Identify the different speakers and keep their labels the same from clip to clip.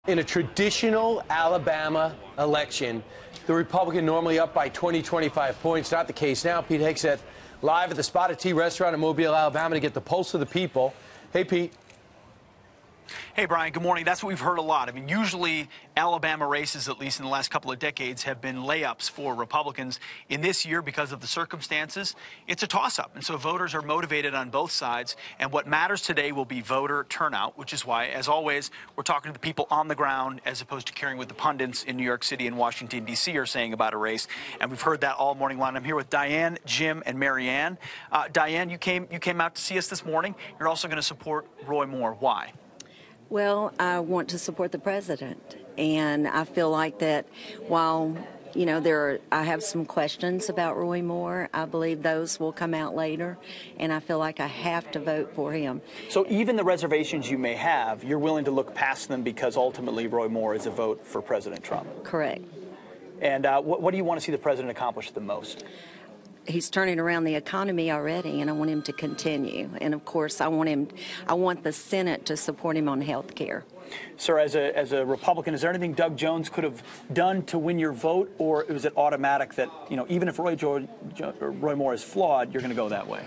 Speaker 1: In a traditional Alabama election, the Republican normally up by 20, 25 points. Not the case now. Pete Hegseth live at the Spotted Tea restaurant in Mobile, Alabama to get the pulse of the people. Hey, Pete.
Speaker 2: Hey, Brian, good morning. That's what we've heard a lot. I mean, usually Alabama races, at least in the last couple of decades, have been layups for Republicans. In this year, because of the circumstances, it's a toss-up. And so voters are motivated on both sides. And what matters today will be voter turnout, which is why, as always, we're talking to the people on the ground as opposed to caring what the pundits in New York City and Washington, D.C. are saying about a race. And we've heard that all morning long. I'm here with Diane, Jim, and Marianne. Diane, you came out to see us this morning. You're also going to support Roy Moore. Why?
Speaker 3: Well, I want to support the president, and I feel like that while, you know, I have some questions about Roy Moore, I believe those will come out later, and I feel like I have to vote for him.
Speaker 2: So even the reservations you may have, you're willing to look past them because ultimately Roy Moore is a vote for President Trump?
Speaker 3: Correct.
Speaker 2: And what do you want to see the president accomplish the most?
Speaker 3: He's turning around the economy already, and I want him to continue. And of course, I want the Senate to support him on health care.
Speaker 2: Sir, as a Republican, is there anything Doug Jones could have done to win your vote, or was it automatic that, you know, even if Roy Moore is flawed, you're going to go that way?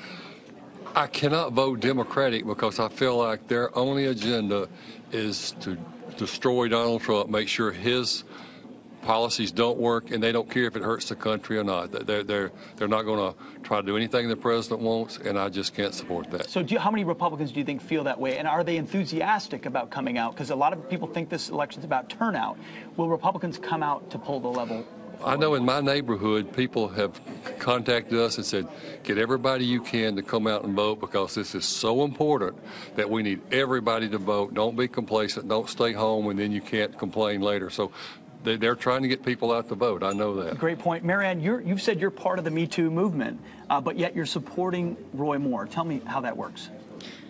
Speaker 4: I cannot vote Democratic because I feel like their only agenda is to destroy Donald Trump, make sure his policies don't work, and they don't care if it hurts the country or not. They're not going to try to do anything the president wants, and I just can't support that.
Speaker 2: So how many Republicans do you think feel that way, and are they enthusiastic about coming out? Because a lot of people think this election's about turnout. Will Republicans come out to pull the level?
Speaker 4: I know in my neighborhood, people have contacted us and said, get everybody you can to come out and vote because this is so important that we need everybody to vote. Don't be complacent. Don't stay home, and then you can't complain later. So they're trying to get people out to vote. I know that.
Speaker 2: Great point. Marianne, you've said you're part of the Me Too movement, but yet you're supporting Roy Moore. Tell me how that works.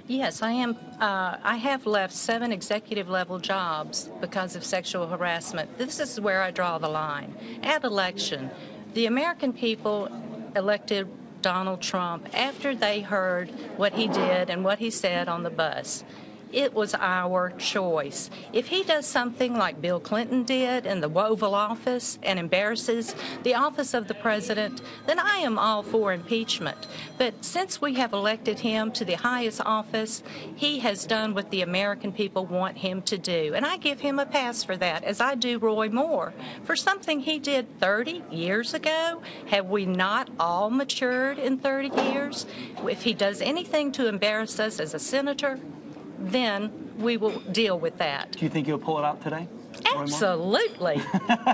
Speaker 5: Yes, I am. I have left 7 executive-level jobs because of sexual harassment. This is where I draw the line. At election, the American people elected Donald Trump after they heard what he did and what he said on the bus. It was our choice. If he does something like Bill Clinton did in the Oval Office and embarrasses the office of the president, then I am all for impeachment. But since we have elected him to the highest office, he has done what the American people want him to do. And I give him a pass for that, as I do Roy Moore. For something he did 30 years ago, have we not all matured in 30 years? If he does anything to embarrass us as a senator, then we will deal with that.
Speaker 2: Do you think you'll pull it out today?
Speaker 5: Absolutely.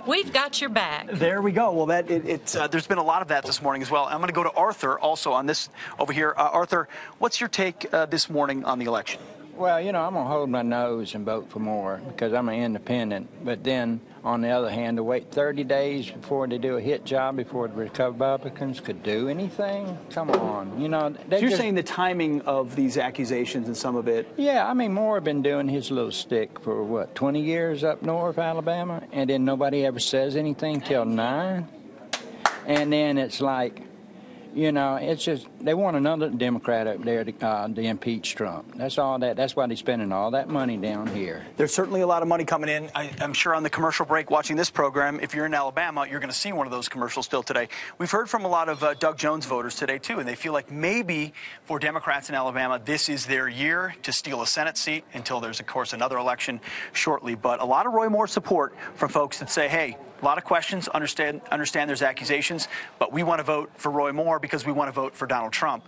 Speaker 5: We've got your back.
Speaker 2: There we go. Well, there's been a lot of that this morning as well. I'm going to go to Arthur also on this over here. Arthur, what's your take this morning on the election?
Speaker 6: Well, you know, I'm going to hold my nose and vote for Moore because I'm an independent. But then, on the other hand, to wait 30 days before they do a hit job, before the Republicans could do anything? Come on. You know,
Speaker 2: so you're saying the timing of these accusations and some of it?
Speaker 6: Yeah, I mean, Moore been doing his little stick for, what, 20 years up north, Alabama? And then nobody ever says anything till 9? And then it's like, you know, it's just they want another Democrat up there to impeach Trump. That's all that. That's why they're spending all that money down here.
Speaker 2: There's certainly a lot of money coming in. I'm sure on the commercial break watching this program, if you're in Alabama, you're going to see one of those commercials still today. We've heard from a lot of Doug Jones voters today, too, and they feel like maybe for Democrats in Alabama, this is their year to steal a Senate seat until there's, of course, another election shortly. But a lot of Roy Moore support from folks that say, hey, a lot of questions, understand there's accusations, but we want to vote for Roy Moore because we want to vote for Donald Trump.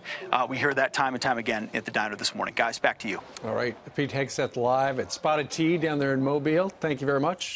Speaker 2: We hear that time and time again at the diner this morning. Guys, back to you.
Speaker 1: All right. Pete Hegseth live at Spotted Tea down there in Mobile. Thank you very much.